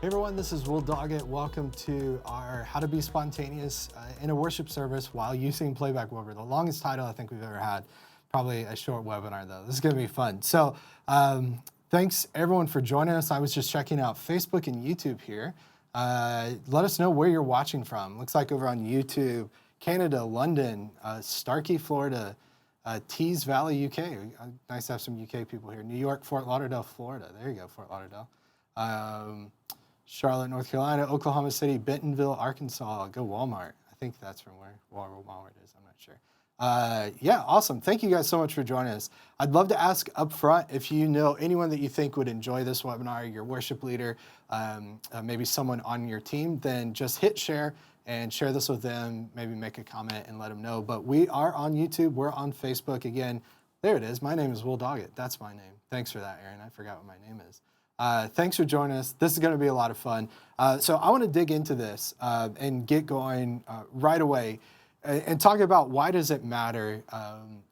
Hey everyone, this is Will Doggett. Welcome to our How to Be Spontaneous in a Worship Service while using Playback webinar. The longest title I think we've ever had. Probably a short webinar though. This is going to be fun. So thanks everyone for joining us. I was just checking out Facebook and YouTube here. Let us know where you're watching from. Looks like over on YouTube, Canada, London, Starkey, Florida, Tees Valley, UK. Nice to have some UK people here. New York, Fort Lauderdale, Florida. There you go, Fort Lauderdale. Charlotte, North Carolina, Oklahoma City, Bentonville, Arkansas. Go Walmart. I think that's from where Walmart is. I'm not sure. Yeah, awesome. Thank you guys so much for joining us. I'd love to ask up front if you know anyone that you think would enjoy this webinar, your worship leader, maybe someone on your team, then just hit share and share this with them, maybe make a comment and let them know. But we are on YouTube. We're on Facebook. Again, there it is. My name is Will Doggett. That's my name. Thanks for that, Aaron. I forgot what my name is. Thanks for joining us. This is going to be a lot of fun. So I want to dig into this and get going right away and talk about why does it matter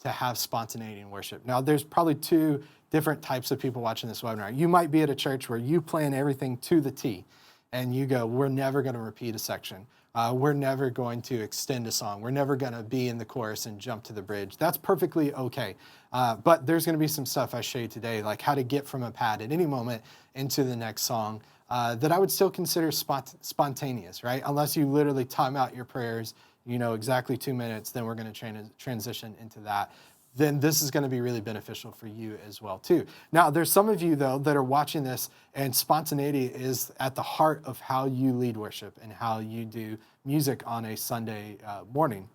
to have spontaneity in worship. Now, there's probably two different types of people watching this webinar. You might be at a church where you plan everything to the T and you go, we're never going to repeat a section. We're never going to extend a song. We're never going to be in the chorus and jump to the bridge. That's perfectly okay. But there's going to be some stuff I show you today, like how to get from a pad at any moment into the next song that I would still consider spontaneous, right? Unless you literally time out your prayers, you know, exactly 2 minutes, then we're going to transition into that. Then this is going to be really beneficial for you as well too. Now, there's some of you though that are watching this and spontaneity is at the heart of how you lead worship and how you do music on a Sunday morning.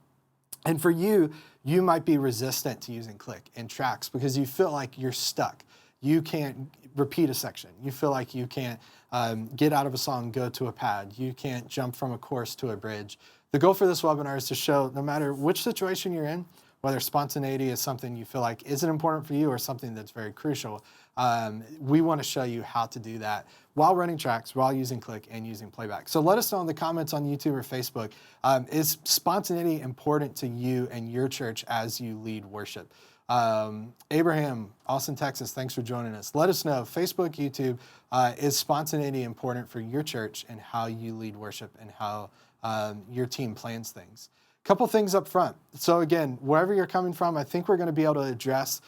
And for you, you might be resistant to using click and tracks because you feel like you're stuck. You can't repeat a section. You feel like you can't get out of a song, go to a pad. You can't jump from a chorus to a bridge. The goal for this webinar is to show no matter which situation you're in, whether spontaneity is something you feel like isn't important for you or something that's very crucial, we want to show you how to do that while running tracks, while using click and using playback. So let us know in the comments on YouTube or Facebook, is spontaneity important to you and your church as you lead worship? Abraham, Austin, Texas, thanks for joining us. Let us know, Facebook, YouTube, is spontaneity important for your church and how you lead worship and how your team plans things? Couple things up front. So again, wherever you're coming from, I think we're going to be able to address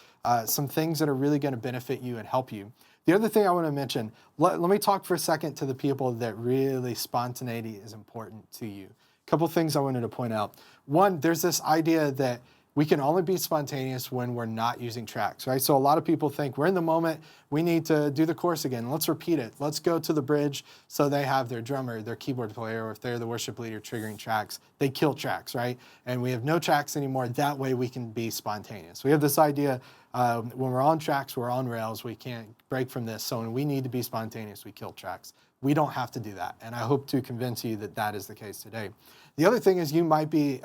some things that are really going to benefit you and help you. The other thing I want to mention, let me talk for a second to the people that really spontaneity is important to you. Couple things I wanted to point out. One, there's this idea that we can only be spontaneous when we're not using tracks, right? So a lot of people think we're in the moment, we need to do the chorus again. Let's repeat it. Let's go to the bridge. So they have their drummer, their keyboard player, or if they're the worship leader triggering tracks, they kill tracks, right? And we have no tracks anymore. That way we can be spontaneous. We have this idea when we're on tracks, we're on rails, we can't break from this. So when we need to be spontaneous, we kill tracks. We don't have to do that. And I hope to convince you that that is the case today. The other thing is you might be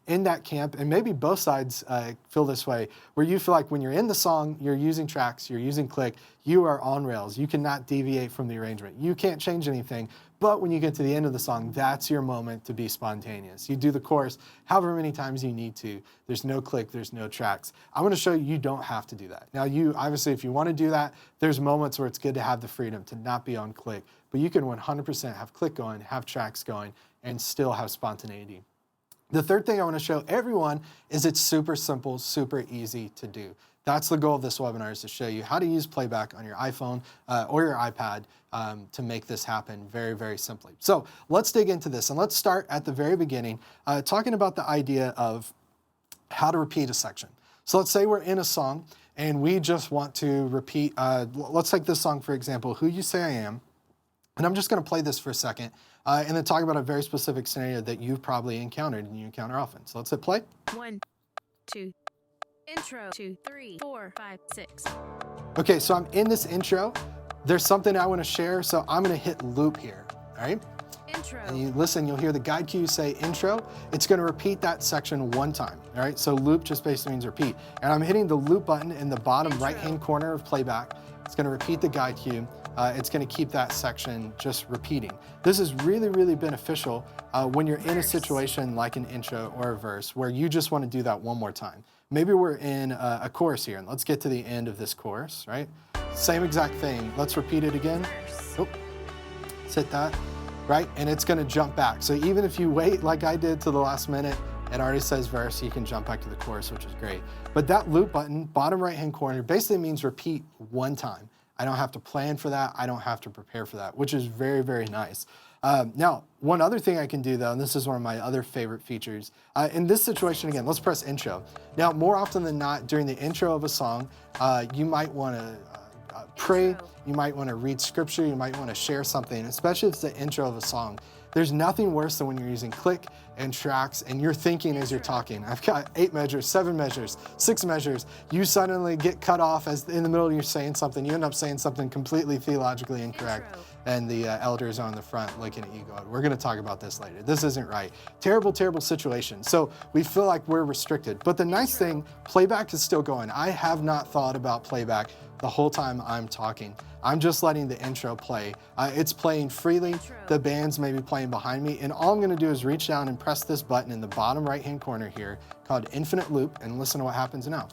in that camp, and maybe both sides feel this way, where you feel like when you're in the song, you're using tracks, you're using click, you are on rails. You cannot deviate from the arrangement. You can't change anything. But when you get to the end of the song, that's your moment to be spontaneous. You do the chorus however many times you need to. There's no click, there's no tracks. I'm going to show you don't have to do that. Now, you obviously, if you want to do that, there's moments where it's good to have the freedom to not be on click. But you can 100% have click going, have tracks going, and still have spontaneity. The third thing I want to show everyone is it's super simple, super easy to do. That's the goal of this webinar, is to show you how to use Playback on your iPhone or your iPad to make this happen very, very simply. So let's dig into this, and let's start at the very beginning, talking about the idea of how to repeat a section. So let's say we're in a song, and we just want to repeat, let's take this song, for example, Who You Say I Am. And I'm just going to play this for a second and then talk about a very specific scenario that you've probably encountered and you encounter often. So let's hit play. 1, 2, intro, 2, 3, 4, 5, 6. Okay, so I'm in this intro. There's something I want to share, so I'm going to hit loop here, all right? Intro. And you listen, you'll hear the guide cue say intro. It's going to repeat that section one time, all right? So loop just basically means repeat. And I'm hitting the loop button in the bottom right-hand corner of Playback. It's going to repeat the guide cue. It's going to keep that section just repeating. This is really, really beneficial when you're in a situation like an intro or a verse where you just want to do that one more time. Maybe we're in a chorus here, and let's get to the end of this chorus, right? Same exact thing. Let's repeat it again. Oh. Let's hit that, right? And it's gonna jump back. So even if you wait like I did to the last minute, it already says verse, you can jump back to the chorus, which is great. But that loop button, bottom right-hand corner, basically means repeat one time. I don't have to plan for that. I don't have to prepare for that, which is very, very nice. Now, one other thing I can do though, and this is one of my other favorite features, in this situation, again, let's press intro. Now, more often than not, during the intro of a song, you might wanna pray, you might wanna read scripture, you might wanna share something, especially if it's the intro of a song. There's nothing worse than when you're using click and tracks and you're thinking as you're talking. I've got 8 measures, 7 measures, 6 measures. You suddenly get cut off as in the middle you're saying something. You end up saying something completely theologically incorrect. And the elders on the front looking at you going, we're gonna talk about this later. This isn't right. Terrible, terrible situation. So we feel like we're restricted. But the nice thing, playback is still going. I have not thought about playback the whole time I'm talking. I'm just letting the intro play. It's playing freely. The band's maybe playing behind me. And all I'm gonna do is reach down and press this button in the bottom right-hand corner here called Infinite Loop, and listen to what happens now.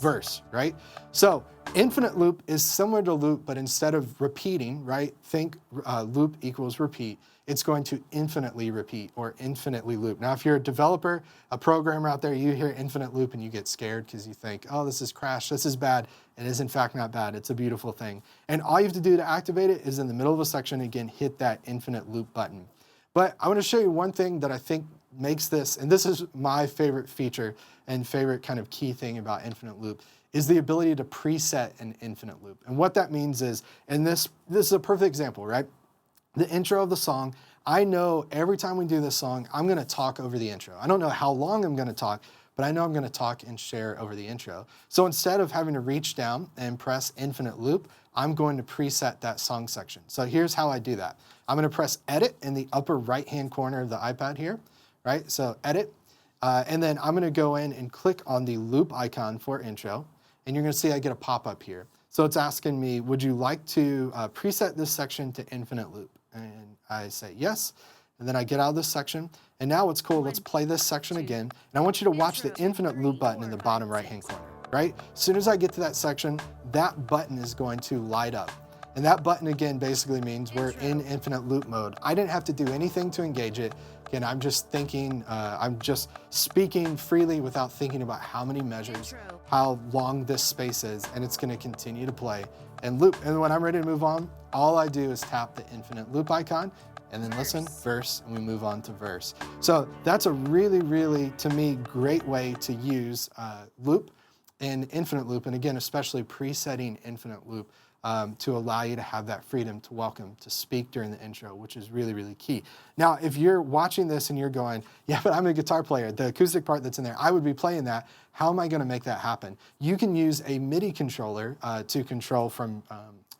Verse, right? So infinite loop is similar to loop, but instead of repeating, right? Think loop equals repeat. It's going to infinitely repeat or infinitely loop. Now, if you're a developer, a programmer out there, you hear infinite loop and you get scared because you think, oh, this is crash, this is bad. It is in fact not bad. It's a beautiful thing. And all you have to do to activate it is in the middle of a section, again, hit that infinite loop button. But I want to show you one thing that I think makes this, and this is my favorite feature and favorite kind of key thing about infinite loop, is the ability to preset an infinite loop. And what that means is, and this is a perfect example, right? The intro of the song, I know every time we do this song, I'm gonna talk over the intro. I don't know how long I'm gonna talk, but I know I'm gonna talk and share over the intro. So instead of having to reach down and press infinite loop, I'm going to preset that song section. So here's how I do that. I'm gonna press edit in the upper right-hand corner of the iPad here, right? So edit, and then I'm gonna go in and click on the loop icon for intro, and you're gonna see I get a pop-up here. So it's asking me, would you like to preset this section to infinite loop? And I say yes, and then I get out of this section. And now what's cool, let's play this section again. And I want you to watch the infinite loop button in the bottom right-hand corner, right? As soon as I get to that section, that button is going to light up. And that button again basically means we're in infinite loop mode. I didn't have to do anything to engage it. Again, I'm just thinking, I'm just speaking freely without thinking about how many measures, how long this space is, and it's gonna continue to play and loop. And when I'm ready to move on, all I do is tap the infinite loop icon and then listen, verse, and we move on to verse. So that's a really, really, to me, great way to use loop and infinite loop, and again, especially presetting infinite loop to allow you to have that freedom to welcome, to speak during the intro, which is really, really key. Now, if you're watching this and you're going, yeah, but I'm a guitar player, the acoustic part that's in there, I would be playing that. How am I gonna make that happen? You can use a MIDI controller to control from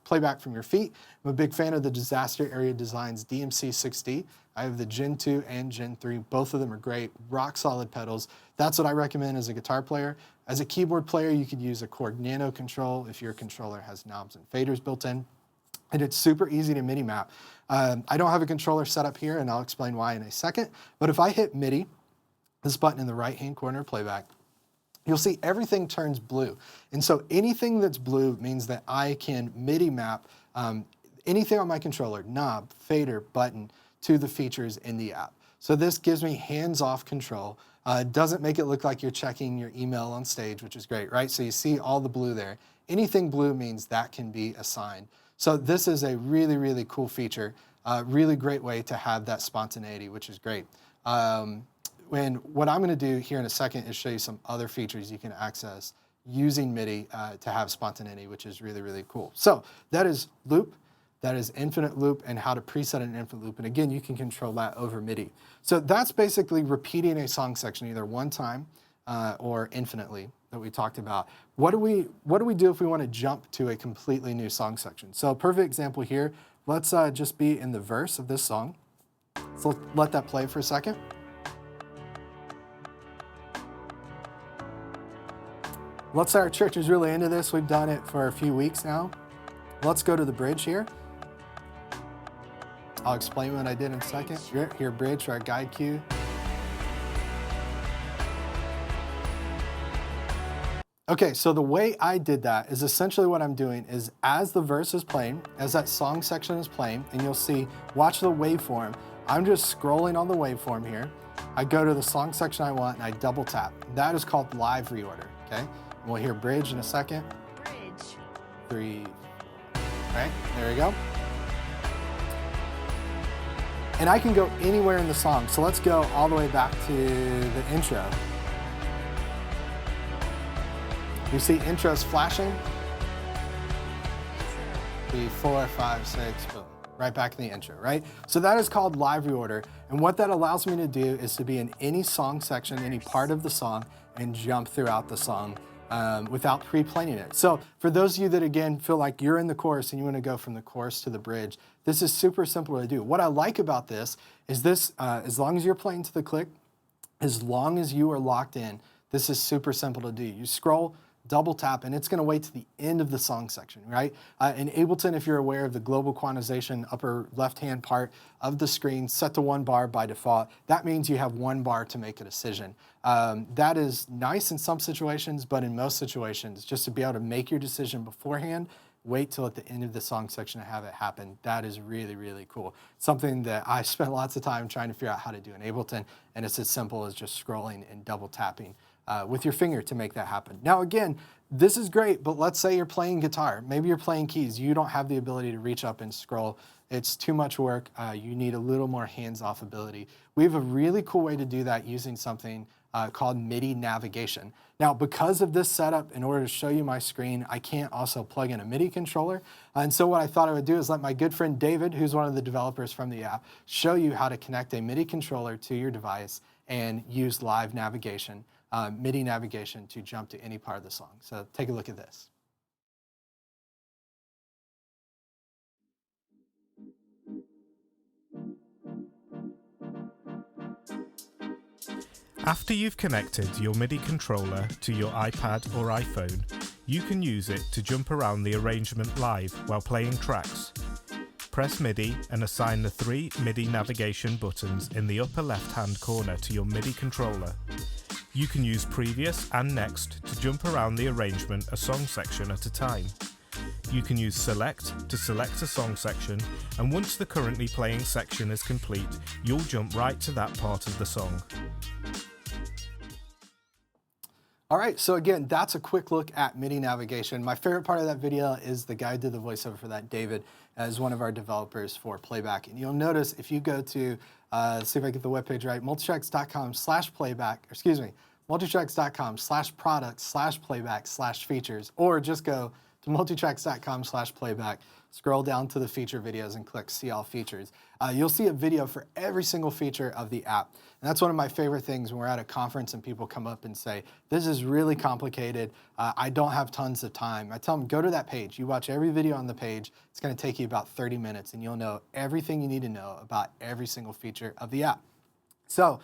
playback from your feet. I'm a big fan of the Disaster Area Designs DMC6D. I have the Gen 2 and Gen 3. Both of them are great, rock solid pedals. That's what I recommend as a guitar player. As a keyboard player, you could use a Korg Nano control if your controller has knobs and faders built in. And it's super easy to MIDI map. I don't have a controller set up here, and I'll explain why in a second. But if I hit MIDI, this button in the right-hand corner of playback, you'll see everything turns blue. And so anything that's blue means that I can MIDI map anything on my controller, knob, fader, button, to the features in the app. So this gives me hands-off control. Doesn't make it look like you're checking your email on stage, which is great, right? So you see all the blue there. Anything blue means that can be assigned. So this is a really, really cool feature. Really great way to have that spontaneity, which is great. And what I'm gonna do here in a second is show you some other features you can access using MIDI to have spontaneity, which is really, really cool. So that is loop, that is infinite loop, and how to preset an infinite loop. And again, you can control that over MIDI. So that's basically repeating a song section either one time or infinitely that we talked about. What do we do if we want to jump to a completely new song section? So a perfect example here, let's just be in the verse of this song. So let that play for a second. Let's say our church is really into this. We've done it for a few weeks now. Let's go to the bridge here. I'll explain what I did in a second. Here, bridge for our guide cue. Okay, so the way I did that is essentially what I'm doing is as the verse is playing, as that song section is playing, and you'll see, watch the waveform, I'm just scrolling on the waveform here. I go to the song section I want and I double tap. That is called live reorder, okay? And we'll hear bridge in a second. Bridge. 3, right, there we go. And I can go anywhere in the song. So let's go all the way back to the intro. You see intros flashing? 3, 4, 5, 6, boom. Right back in the intro, right? So that is called live reorder. And what that allows me to do is to be in any song section, any part of the song, and jump throughout the song without pre-playing it. So for those of you that, again, feel like you're in the chorus and you want to go from the chorus to the bridge, this is super simple to do. What I like about this is this, as long as you're playing to the click, as long as you are locked in, this is super simple to do. You scroll, double tap, and it's going to wait to the end of the song section, right? In Ableton, if you're aware of the global quantization upper left-hand part of the screen, set to 1 bar by default. That means you have 1 bar to make a decision. That is nice in some situations, but in most situations, just to be able to make your decision beforehand, wait till at the end of the song section to have it happen. That is really, really cool. Something that I spent lots of time trying to figure out how to do in Ableton, and it's as simple as just scrolling and double tapping with your finger to make that happen. Now again, this is great, but let's say you're playing guitar. Maybe you're playing keys. You don't have the ability to reach up and scroll. It's too much work. You need a little more hands-off ability. We have a really cool way to do that using something called MIDI navigation. Now, because of this setup, in order to show you my screen, I can't also plug in a MIDI controller. And so what I thought I would do is let my good friend David, who's one of the developers from the app, show you how to connect a MIDI controller to your device and use live navigation, MIDI navigation, to jump to any part of the song. So take a look at this. After you've connected your MIDI controller to your iPad or iPhone, you can use it to jump around the arrangement live while playing tracks. Press MIDI and assign the 3 MIDI navigation buttons in the upper left-hand corner to your MIDI controller. You can use previous and next to jump around the arrangement a song section at a time. You can use select to select a song section, and once the currently playing section is complete, you'll jump right to that part of the song. All right, so again, that's a quick look at MIDI navigation. My favorite part of that video is the guy who did the voiceover for that, David, as one of our developers for Playback. And you'll notice if you go to, see if I get the webpage right, multitracks.com/playback, excuse me, multitracks.com/products/playback/features, or just go to multitracks.com/playback, scroll down to the feature videos and click see all features. You'll see a video for every single feature of the app. And that's one of my favorite things when we're at a conference and people come up and say, this is really complicated, I don't have tons of time. I tell them, go to that page. You watch every video on the page. It's gonna take you about 30 minutes and you'll know everything you need to know about every single feature of the app. So,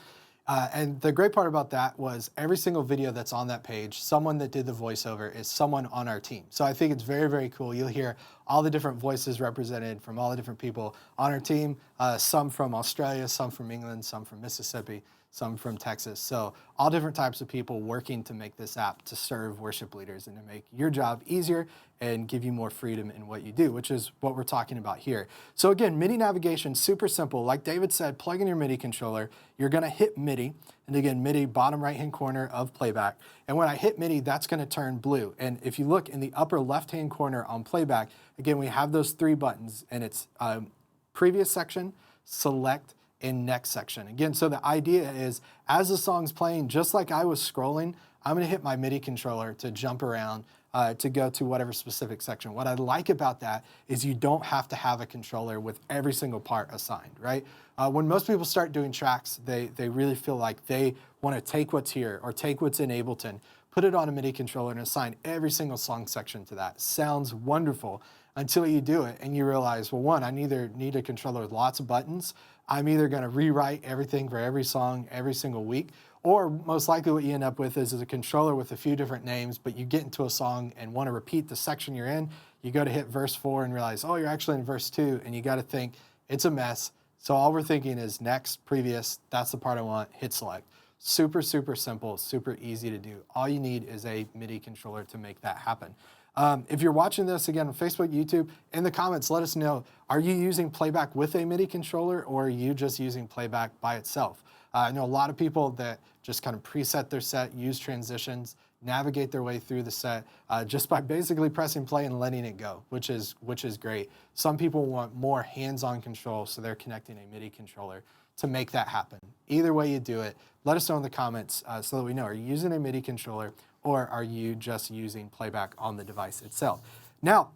and the great part about that was every single video that's on that page, someone that did the voiceover is someone on our team. So I think it's very, very cool. You'll hear all the different voices represented from all the different people on our team, some from Australia, some from England, some from Mississippi, some from Texas. So all different types of people working to make this app to serve worship leaders and to make your job easier and give you more freedom in what you do, which is what we're talking about here. So again, MIDI navigation, super simple. Like David said, plug in your MIDI controller. You're gonna hit MIDI, and again, MIDI, bottom right-hand corner of Playback. And when I hit MIDI, that's gonna turn blue. And if you look in the upper left-hand corner on Playback, again, we have those 3 buttons, and it's previous section, select, and next section. Again, so the idea is as the song's playing, just like I was scrolling, I'm gonna hit my MIDI controller to jump around to go to whatever specific section. What I like about that is you don't have to have a controller with every single part assigned, right? When most people start doing tracks, they really feel like they wanna take what's here or take what's in Ableton, put it on a MIDI controller and assign every single song section to that. Sounds wonderful until you do it and you realize, well, one, I either need a controller with lots of buttons, I'm either gonna rewrite everything for every song every single week, or most likely what you end up with is a controller with a few different names, but you get into a song and wanna repeat the section you're in, you go to hit verse 4 and realize, oh, you're actually in verse 2, and you gotta think, it's a mess. So all we're thinking is next, previous, that's the part I want, hit select. Super, super simple, super easy to do. All you need is a MIDI controller to make that happen. If you're watching this again on Facebook, YouTube, in the comments, let us know, are you using Playback with a MIDI controller or are you just using Playback by itself? I know a lot of people that just kind of preset their set, use transitions, navigate their way through the set just by basically pressing play and letting it go, which is great. Some people want more hands-on control, so they're connecting a MIDI controller to make that happen. Either way you do it, let us know in the comments so that we know, are you using a MIDI controller or are you just using Playback on the device itself? Now,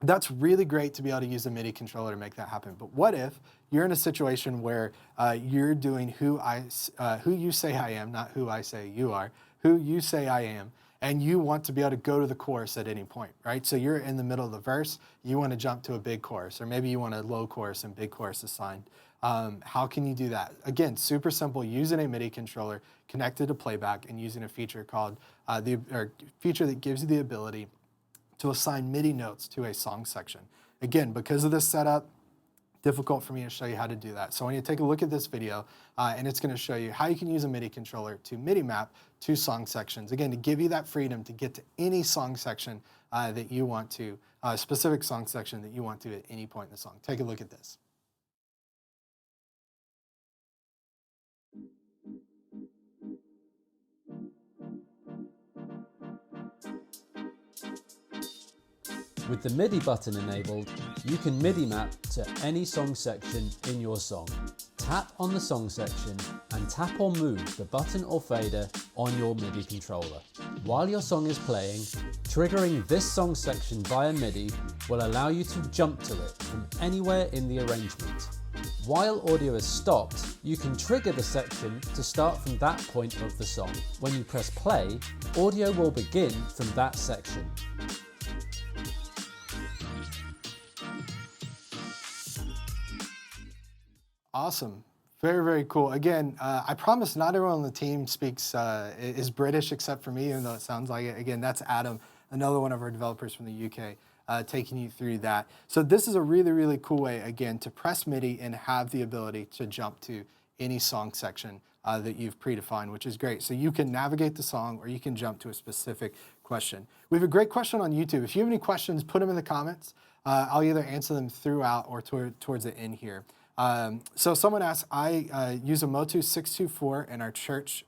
that's really great to be able to use a MIDI controller to make that happen. But what if you're in a situation where you're doing who you say I am, not who I say you are, who you say I am, and you want to be able to go to the chorus at any point, right? So you're in the middle of the verse, you want to jump to a big chorus, or maybe you want a low chorus and big chorus assigned. How can you do that? Again, super simple, using a MIDI controller connected to Playback and using a feature called, feature that gives you the ability to assign MIDI notes to a song section. Again, because of this setup, difficult for me to show you how to do that. So I want you to take a look at this video and it's going to show you how you can use a MIDI controller to MIDI map to song sections. Again, to give you that freedom to get to any song section that you want to, specific song section that you want to at any point in the song. Take a look at this. With the MIDI button enabled, you can MIDI map to any song section in your song. Tap on the song section and tap or move the button or fader on your MIDI controller. While your song is playing, triggering this song section via MIDI will allow you to jump to it from anywhere in the arrangement. While audio is stopped, you can trigger the section to start from that point of the song. When you press play, audio will begin from that section. Awesome. Very, very cool. Again, I promise not everyone on the team is British except for me, even though it sounds like it. Again, that's Adam, another one of our developers from the UK, taking you through that. So this is a really, really cool way, again, to press MIDI and have the ability to jump to any song section that you've predefined, which is great. So you can navigate the song or you can jump to a specific question. We have a great question on YouTube. If you have any questions, put them in the comments. I'll either answer them throughout or towards the end here. So someone asked, I use a Motu 624 in our church.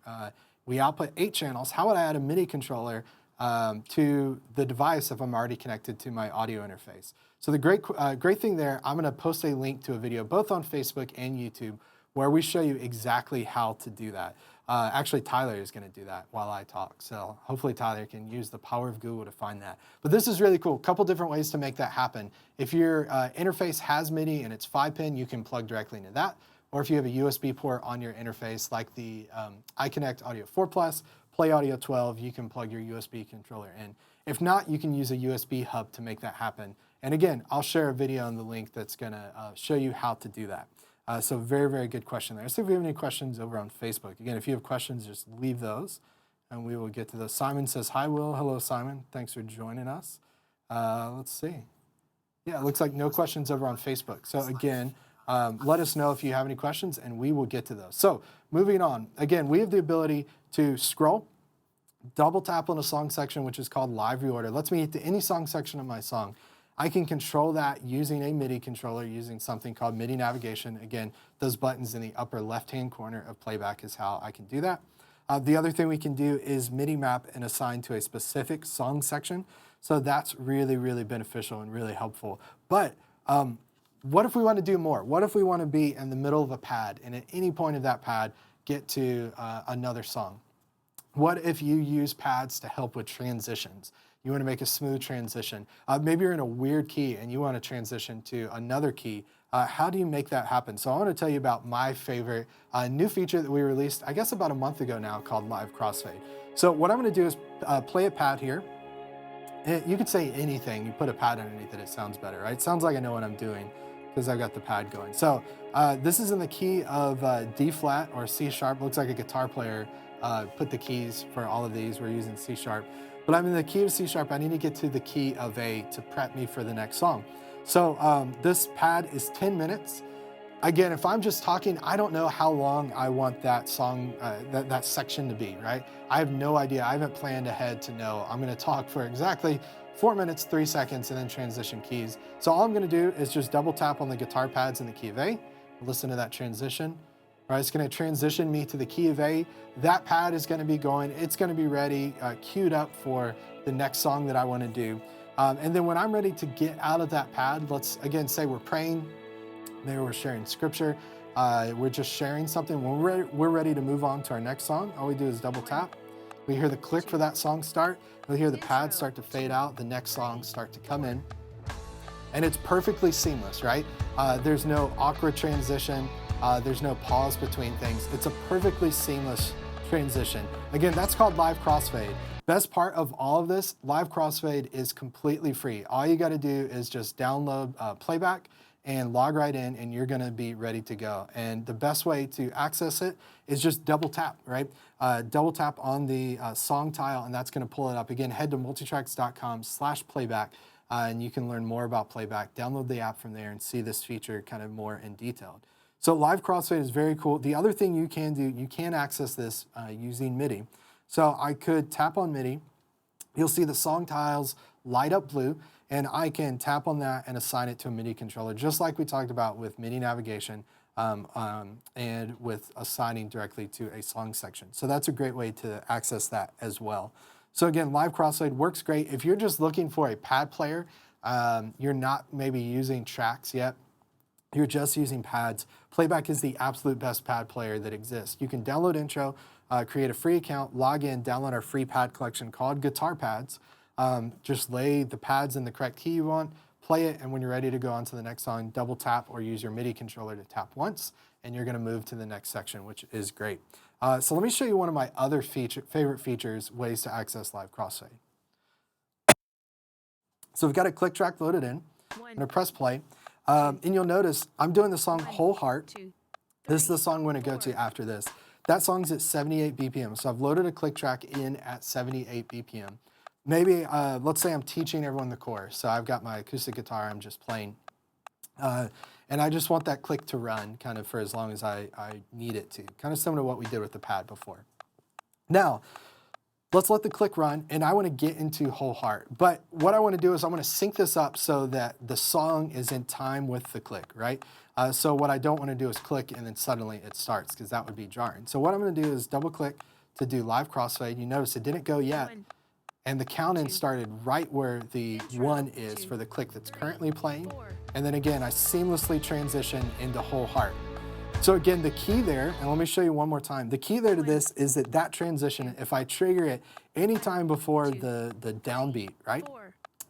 We output 8 channels. How would I add a MIDI controller to the device if I'm already connected to my audio interface? So the great thing there, I'm going to post a link to a video both on Facebook and YouTube where we show you exactly how to do that. Actually, Tyler is going to do that while I talk. So hopefully Tyler can use the power of Google to find that. But this is really cool. A couple different ways to make that happen. If your interface has MIDI and it's 5-pin, you can plug directly into that. Or if you have a USB port on your interface like the iConnect Audio 4 Plus, Play Audio 12, you can plug your USB controller in. If not, you can use a USB hub to make that happen. And again, I'll share a video in the link that's going to show you how to do that. So very, very good question there. Let's see if we have any questions over on Facebook. Again, if you have questions, just leave those and we will get to those. Simon says, hi, Will. Hello, Simon. Thanks for joining us. Let's see. Yeah, it looks like no questions over on Facebook. So again, let us know if you have any questions and we will get to those. So moving on. Again, we have the ability to scroll, double tap on a song section, which is called live reorder. Lets me get to any song section of my song. I can control that using a MIDI controller, using something called MIDI navigation. Again, those buttons in the upper left-hand corner of Playback is how I can do that. The other thing we can do is MIDI map and assign to a specific song section. So that's really, really beneficial and really helpful. But what if we want to do more? What if we want to be in the middle of a pad and at any point of that pad get to another song? What if you use pads to help with transitions? You want to make a smooth transition. Maybe you're in a weird key and you want to transition to another key. How do you make that happen? So I want to tell you about my favorite new feature that we released, I guess about a month ago now, called Live Crossfade. So what I'm going to do is play a pad here. You could say anything. You put a pad underneath it, it sounds better, right? It sounds like I know what I'm doing because I've got the pad going. So this is in the key of D flat or C sharp. Looks like a guitar player put the keys for all of these. We're using C sharp. But I'm in the key of C sharp. I need to get to the key of A to prep me for the next song. So this pad is 10 minutes. again, if I'm just talking, I don't know how long I want that song, that section to be, right? I have no idea. I haven't planned ahead to know I'm gonna talk for exactly 4 minutes, 3 seconds, and then transition keys. So all I'm gonna do is just double tap on the guitar pads in the key of A, listen to that transition. All right, it's gonna transition me to the key of A. That pad is gonna be going, it's gonna be ready, queued up for the next song that I wanna do. And then when I'm ready to get out of that pad, let's again say we're praying, maybe we're sharing scripture, we're just sharing something. When we're ready to move on to our next song, all we do is double tap. We hear the click for that song start. We hear the pads start to fade out, the next song start to come in. And it's perfectly seamless, right? There's no awkward transition. There's no pause between things. It's a perfectly seamless transition. Again, that's called live crossfade. Best part of all of this, live crossfade is completely free. All you gotta do is just download Playback and log right in, and you're gonna be ready to go. And the best way to access it is just double tap, right? Double tap on the song tile, and that's gonna pull it up. Again, head to multitracks.com/playback, and you can learn more about Playback. Download the app from there and see this feature kind of more in detail. So live crossfade is very cool. The other thing you can do, you can access this using MIDI. So I could tap on MIDI. You'll see the song tiles light up blue, and I can tap on that and assign it to a MIDI controller, just like we talked about with MIDI navigation and with assigning directly to a song section. So that's a great way to access that as well. So again, live crossfade works great. If you're just looking for a pad player, you're not maybe using tracks yet, you're just using pads, Playback is the absolute best pad player that exists. You can download Intro, create a free account, log in, download our free pad collection called Guitar Pads. Just lay the pads in the correct key you want, play it, and when you're ready to go on to the next song, double tap or use your MIDI controller to tap once, and you're gonna move to the next section, which is great. So let me show you one of my other favorite features, ways to access live crossfade. So we've got a click track loaded in. I'm gonna press play. And you'll notice I'm doing the song Whole Heart. This is the song I'm gonna go to after this. That song's at 78 BPM. So I've loaded a click track in at 78 BPM. Maybe, let's say I'm teaching everyone the chorus. So I've got my acoustic guitar, I'm just playing. And I just want that click to run kind of for as long as I need it to. Kind of similar to what we did with the pad before. Now, let's let the click run, and I want to get into Whole Heart. But what I want to do is I want to sync this up so that the song is in time with the click, right? So what I don't want to do is click and then suddenly it starts, because that would be jarring. So what I'm going to do is double click to do live crossfade. You notice it didn't go yet, and the count-in started right where the 1 is for the click that's currently playing. And then again, I seamlessly transition into Whole Heart. So again, the key there, and let me show you one more time. The key there to this is that transition, if I trigger it anytime before the downbeat, right?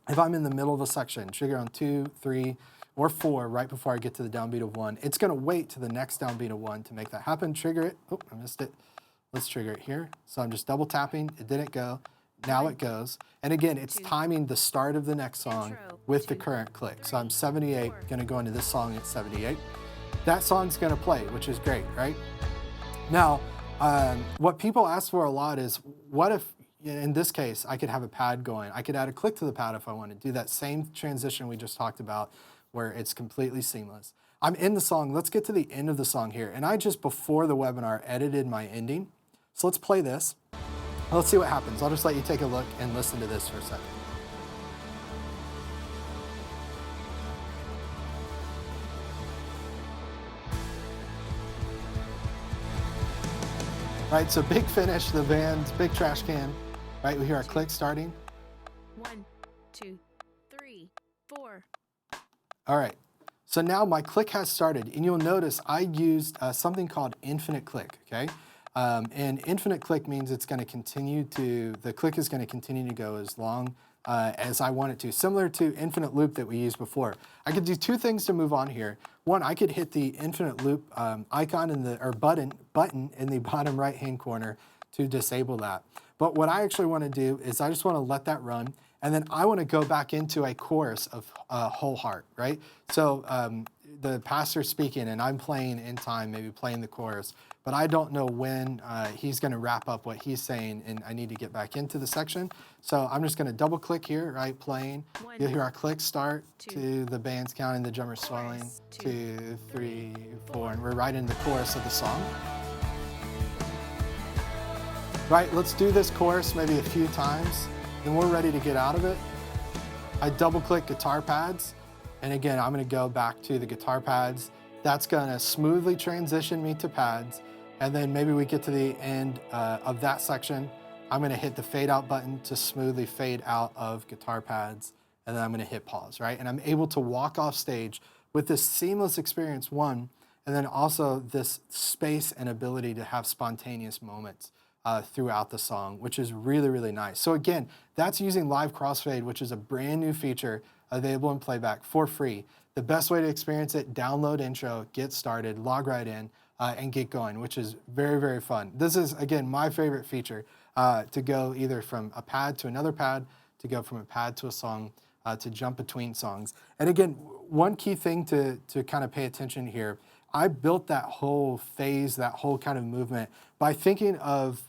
If I'm in the middle of a section, trigger on 2, 3, or 4 right before I get to the downbeat of 1, it's gonna wait to the next downbeat of 1 to make that happen. Trigger it, oh, I missed it. Let's trigger it here. So I'm just double tapping, it didn't go. Now it goes. And again, it's timing the start of the next song with the current click. So I'm 78, gonna go into this song at 78. That song's gonna play, which is great, right? Now, what people ask for a lot is, what if, in this case, I could have a pad going. I could add a click to the pad if I want to do that same transition we just talked about, where it's completely seamless. I'm in the song, let's get to the end of the song here. And I just, before the webinar, edited my ending. So let's play this. Let's see what happens. I'll just let you take a look and listen to this for a second. Right, so big finish, the Vans, big trash can. Right, we hear our click starting. 1, 2, 3, 4. All right, so now my click has started, and you'll notice I used something called infinite click, okay? And infinite click means it's gonna continue to, the click is gonna continue to go as long as I want it to, similar to infinite loop that we used before. I could do 2 things to move on here. One, I could hit the infinite loop icon in the, or button in the bottom right-hand corner to disable that. But what I actually wanna do is I just wanna let that run, and then I want to go back into a chorus of Whole Heart, right? So the pastor's speaking, and I'm playing in time, maybe playing the chorus, but I don't know when he's going to wrap up what he's saying, and I need to get back into the section. So I'm just going to double click here, right? Playing. You'll hear our click start to the band's counting, the drummer's swelling. 2, 3, 4, and we're right in the chorus of the song. Right, let's do this chorus maybe a few times, then we're ready to get out of it. I double click guitar pads, and again, I'm gonna go back to the guitar pads. That's gonna smoothly transition me to pads, and then maybe we get to the end of that section. I'm gonna hit the fade out button to smoothly fade out of guitar pads, and then I'm gonna hit pause, right? And I'm able to walk off stage with this seamless experience, one, and then also this space and ability to have spontaneous moments throughout the song, which is really, really nice. So again, that's using live crossfade, which is a brand new feature available in Playback for free. The best way to experience it, download intro, get started, log right in, and get going, which is very, very fun. This is, again, my favorite feature, to go either from a pad to another pad, to go from a pad to a song, to jump between songs. And again, one key thing to kind of pay attention here, I built that whole phase, that whole kind of movement by thinking of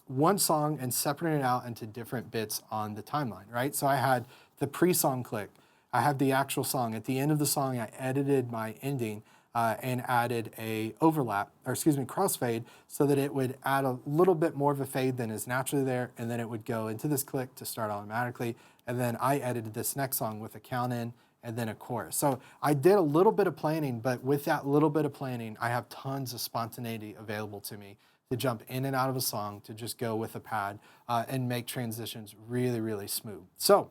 one song and separating it out into different bits on the timeline, right? So I had the pre-song click. I have the actual song. At the end of the song, I edited my ending and added a overlap, or excuse me, crossfade, so that it would add a little bit more of a fade than is naturally there, and then it would go into this click to start automatically, and then I edited this next song with a count in, and then a chorus. So I did a little bit of planning, but with that little bit of planning, I have tons of spontaneity available to me to jump in and out of a song, to just go with a pad and make transitions really, really smooth. So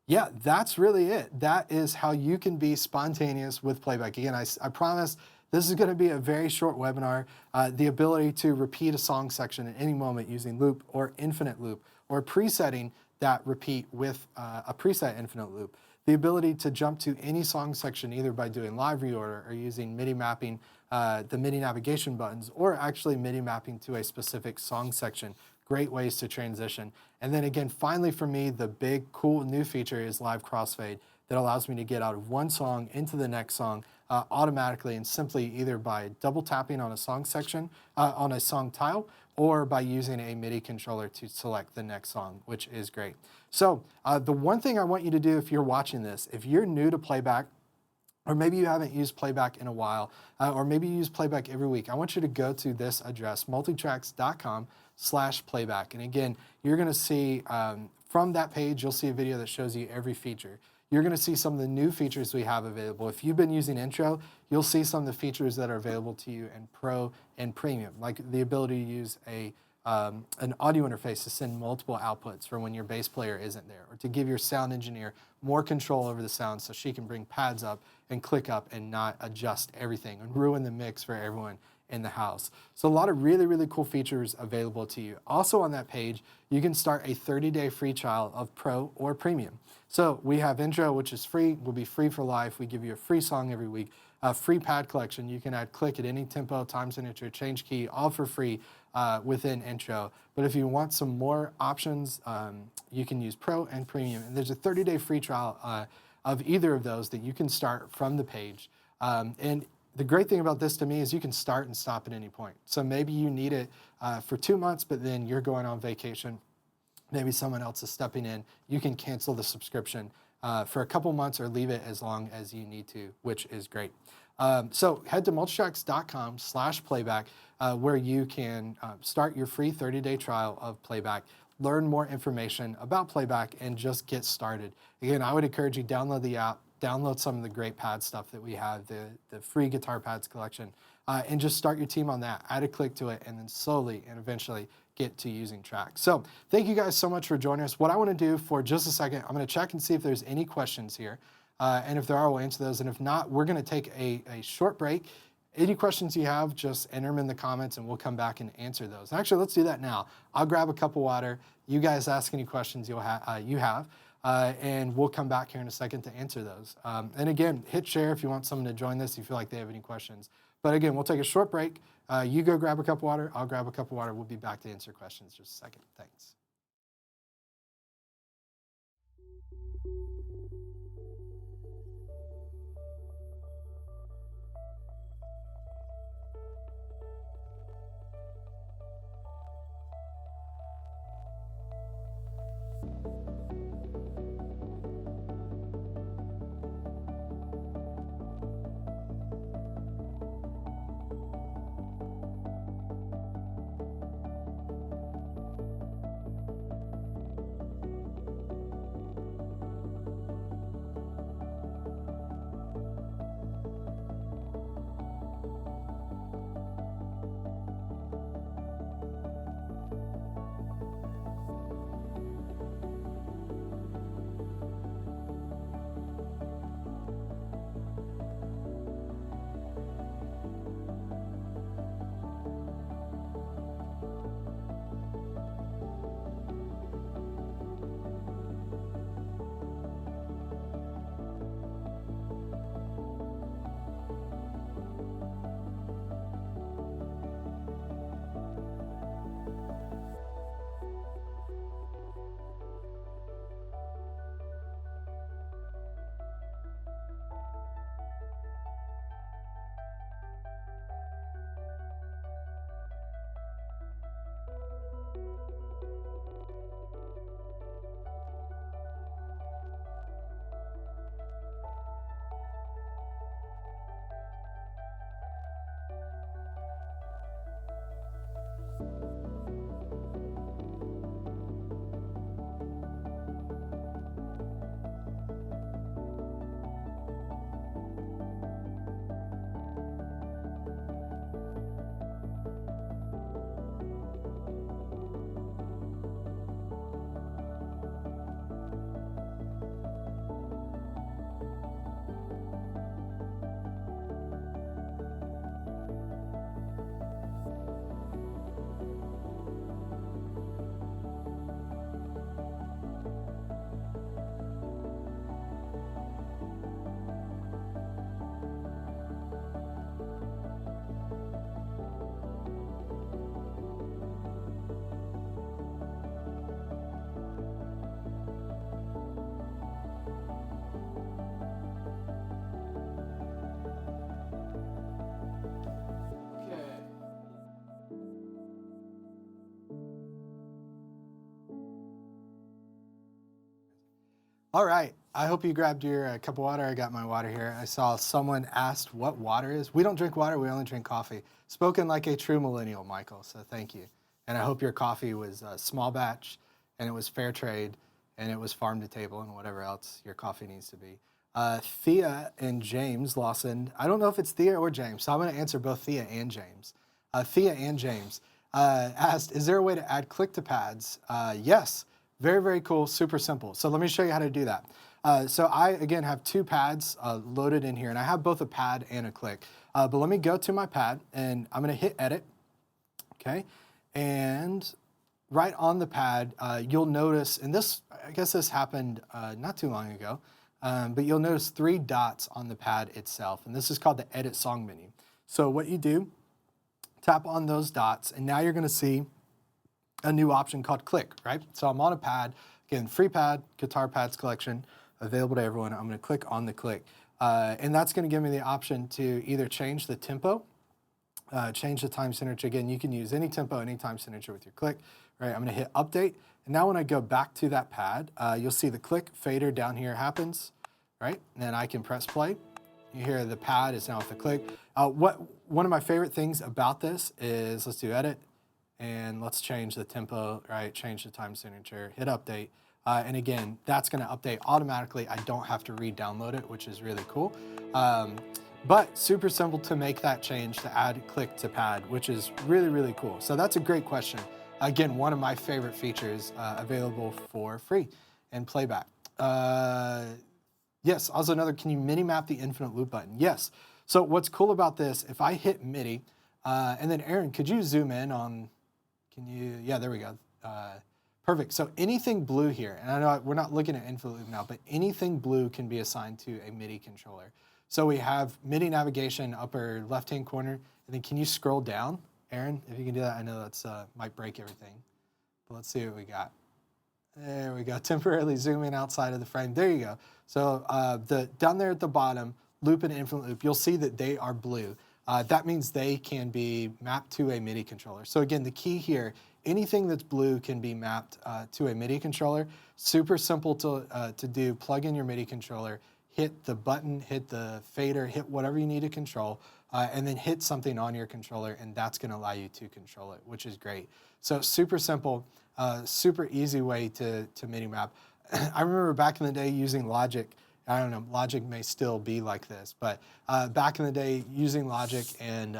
yeah, that's really it. That is how you can be spontaneous with Playback. Again, I promise this is gonna be a very short webinar. The ability to repeat a song section at any moment using loop or infinite loop, or presetting that repeat with a preset infinite loop. The ability to jump to any song section either by doing live reorder or using MIDI mapping, the MIDI navigation buttons, or actually MIDI mapping to a specific song section. Great ways to transition. And then again, finally for me, the big cool new feature is live crossfade that allows me to get out of one song into the next song automatically and simply either by double tapping on a song section, on a song tile, or by using a MIDI controller to select the next song, which is great. So the one thing I want you to do if you're watching this, if you're new to Playback, or maybe you haven't used Playback in a while, or maybe you use Playback every week, I want you to go to this address, multitracks.com/playback. And again, you're gonna see, from that page, you'll see a video that shows you every feature. You're gonna see some of the new features we have available. If you've been using Intro, you'll see some of the features that are available to you in Pro and Premium, like the ability to use an audio interface to send multiple outputs for when your bass player isn't there, or to give your sound engineer more control over the sound so she can bring pads up and click up and not adjust everything and ruin the mix for everyone in the house. So a lot of really, really cool features available to you. Also on that page, you can start a 30-day free trial of Pro or Premium. So we have Intro, which is free, will be free for life. We give you a free song every week, a free pad collection. You can add click at any tempo, time signature, change key, all for free within Intro. But if you want some more options, you can use Pro and Premium. And there's a 30-day free trial of either of those that you can start from the page. And the great thing about this to me is you can start and stop at any point. So maybe you need it for 2 months, but then you're going on vacation. Maybe someone else is stepping in. You can cancel the subscription for a couple months or leave it as long as you need to, which is great. So head to multitracks.com/playback where you can start your free 30-day trial of Playback, learn more information about Playback, and just get started. Again, I would encourage you download the app, download some of the great pad stuff that we have, the free guitar pads collection, and just start your team on that. Add a click to it, and then slowly and eventually get to using tracks. So thank you guys so much for joining us. What I want to do for just a second, I'm going to check and see if there's any questions here. And if there are, we'll answer those. And if not, we're going to take a short break. Any questions you have, just enter them in the comments and we'll come back and answer those. Actually, let's do that now. I'll grab a cup of water. You guys ask any questions you have, and we'll come back here in a second to answer those. And again, hit share if you want someone to join this, if you feel like they have any questions. But again, we'll take a short break. You go grab a cup of water. I'll grab a cup of water. We'll be back to answer questions in just a second. Thanks. All right. I hope you grabbed your cup of water. I got my water here. I saw someone asked what water is. We don't drink water. We only drink coffee. Spoken like a true millennial, Michael. So thank you. And I hope your coffee was small batch, and it was fair trade, and it was farm to table, and whatever else your coffee needs to be. Thea and James Lawson. I don't know if it's Thea or James, so I'm going to answer both Thea and James. Thea and James asked, is there a way to add click to pads? Yes. Very, very cool, super simple. So let me show you how to do that. So I, again, have two pads loaded in here, and I have both a pad and a click. But let me go to my pad, and I'm gonna hit edit, okay? And right on the pad, you'll notice, and this, I guess this happened not too long ago, but you'll notice 3 dots on the pad itself, and this is called the edit song menu. So what you do, tap on those dots, and now you're gonna see a new option called click, right? So I'm on a pad, again, free pad, guitar pads collection, available to everyone. I'm gonna click on the click. And that's gonna give me the option to either change the tempo, change the time signature. Again, you can use any tempo, any time signature with your click, right? I'm gonna hit update. And now when I go back to that pad, you'll see the click fader down here happens, right? And then I can press play. You hear the pad is now with the click. One of my favorite things about this is, let's do edit, and let's change the tempo, right? Change the time signature, hit update. And again, that's gonna update automatically. I don't have to re-download it, which is really cool. But super simple to make that change to add click to pad, which is really, really cool. So that's a great question. Again, one of my favorite features available for free in Playback. Yes, also another, can you MIDI map the infinite loop button? Yes. So what's cool about this, if I hit MIDI, and then Aaron, could you zoom in on, can you, yeah, there we go. Perfect, so anything blue here, and I know we're not looking at infinite loop now, but anything blue can be assigned to a MIDI controller. So we have MIDI navigation, upper left-hand corner, and then can you scroll down, Aaron, if you can do that? I know that's might break everything, but let's see what we got. There we go, temporarily zoom in outside of the frame. There you go. So down there at the bottom, loop and infinite loop, you'll see that they are blue. That means they can be mapped to a MIDI controller. So again, the key here, anything that's blue can be mapped to a MIDI controller. Super simple to do, plug in your MIDI controller, hit the button, hit the fader, hit whatever you need to control, and then hit something on your controller, and that's gonna allow you to control it, which is great. So super simple, super easy way to MIDI map. I remember back in the day using Logic. I don't know, Logic may still be like this, but back in the day using Logic, and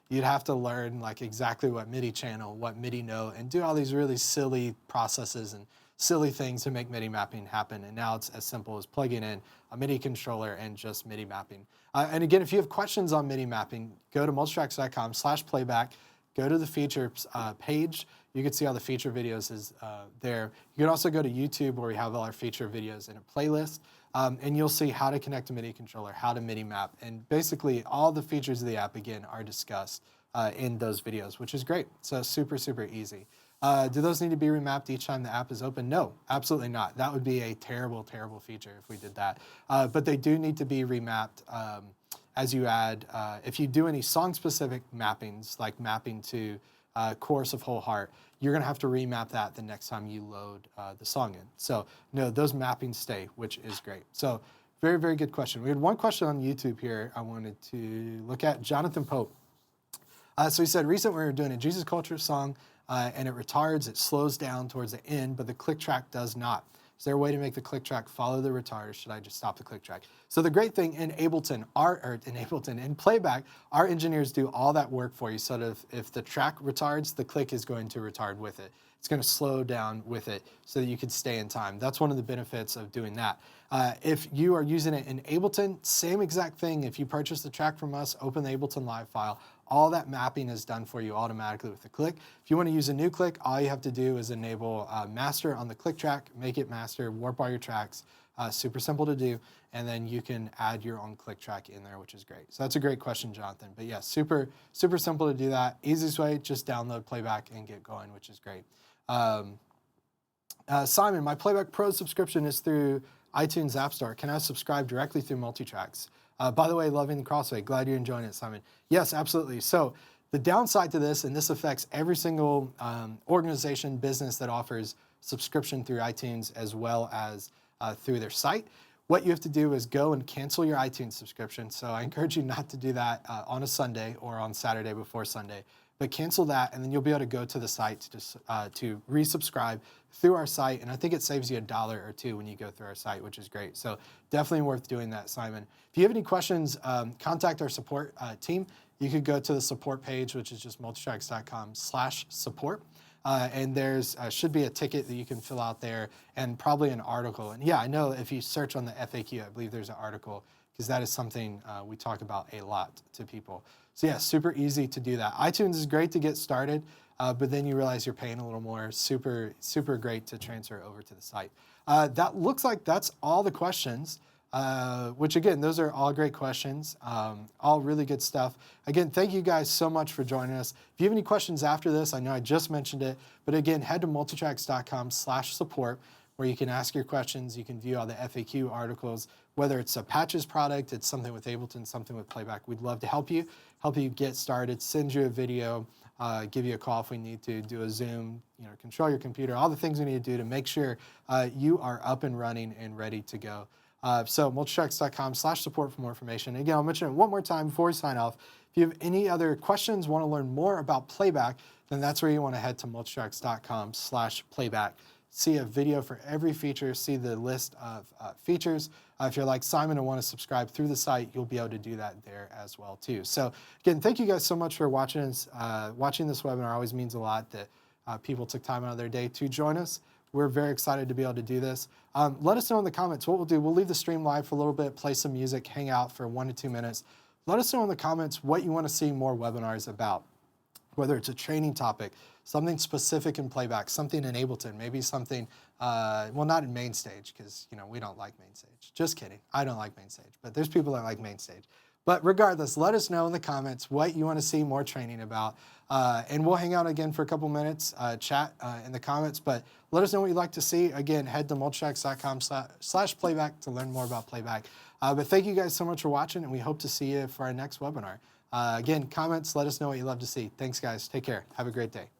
you'd have to learn like exactly what MIDI channel, what MIDI note, and do all these really silly processes and silly things to make MIDI mapping happen. And now it's as simple as plugging in a MIDI controller and just MIDI mapping. And again, if you have questions on MIDI mapping, go to multitracks.com/playback, go to the features page. You can see all the feature videos is there. You can also go to YouTube where we have all our feature videos in a playlist. And you'll see how to connect a MIDI controller, how to MIDI map, and basically all the features of the app, again, are discussed in those videos, which is great. So super, super easy. Do those need to be remapped each time the app is open? No, absolutely not. That would be a terrible, terrible feature if we did that. But they do need to be remapped as you add, if you do any song-specific mappings, like mapping to Chorus of Whole Heart, you're gonna have to remap that the next time you load the song in. So no, those mappings stay, which is great. So very, very good question. We had one question on YouTube here I wanted to look at. Jonathan Pope. So he said, recently we were doing a Jesus Culture song and it retards, it slows down towards the end, but the click track does not. Is there a way to make the click track follow the retard, or should I just stop the click track? So the great thing in in Playback, our engineers do all that work for you, so that if the track retards, the click is going to retard with it. It's going to slow down with it so that you can stay in time. That's one of the benefits of doing that. If you are using it in Ableton, same exact thing. If you purchase the track from us, open the Ableton Live file, all that mapping is done for you automatically with the click. If you want to use a new click, all you have to do is enable master on the click track, make it master, warp all your tracks, super simple to do, and then you can add your own click track in there, which is great. So that's a great question, Jonathan. But yeah, super, super simple to do that. Easiest way, just download Playback and get going, which is great. Simon, my Playback Pro subscription is through iTunes App Store. Can I subscribe directly through MultiTracks? By the way, loving the Crossway. Glad you're enjoying it, Simon. Yes, absolutely. So the downside to this, and this affects every single organization, business that offers subscription through iTunes, as well as through their site. What you have to do is go and cancel your iTunes subscription. So I encourage you not to do that on a Sunday or on Saturday before Sunday, but cancel that, and then you'll be able to go to the site to resubscribe through our site. And I think it saves you $1 or $2 when you go through our site, which is great. So definitely worth doing that, Simon. If you have any questions, contact our support team. You could go to the support page, which is just multitracks.com/support. And there's should be a ticket that you can fill out there, and probably an article. And yeah, I know if you search on the FAQ, I believe there's an article, because that is something we talk about a lot to people. So yeah, super easy to do that. iTunes is great to get started, but then you realize you're paying a little more. Super, super great to transfer over to the site. That looks like that's all the questions. Which again, those are all great questions, all really good stuff. Again, thank you guys so much for joining us. If you have any questions after this, I know I just mentioned it, but again, head to multitracks.com/support, where you can ask your questions. You can view all the FAQ articles, whether it's a patches product, it's something with Ableton, something with Playback. We'd love to help you get started, send you a video, give you a call if we need to, do a Zoom, control your computer, all the things we need to do to make sure you are up and running and ready to go. So multitracks.com/support for more information. Again, I'll mention it one more time before we sign off. If you have any other questions, want to learn more about Playback, then that's where you want to head to multitracks.com/playback. See a video for every feature, see the list of features. If you're like Simon and want to subscribe through the site, you'll be able to do that there as well too. So again, thank you guys so much for watching this. Watching this webinar always means a lot that people took time out of their day to join us. We're very excited to be able to do this. Let us know in the comments what we'll do. We'll leave the stream live for a little bit, play some music, hang out for 1 to 2 minutes. Let us know in the comments what you want to see more webinars about, whether it's a training topic, something specific in Playback, something in Ableton, maybe something, well, not in Mainstage, because we don't like Mainstage. Just kidding. I don't like Mainstage, but there's people that like Mainstage. But regardless, let us know in the comments what you want to see more training about. And we'll hang out again for a couple minutes, chat in the comments. But let us know what you'd like to see. Again, head to multitracks.com/playback to learn more about Playback. But thank you guys so much for watching, and we hope to see you for our next webinar. Again, comments, let us know what you'd love to see. Thanks, guys. Take care. Have a great day.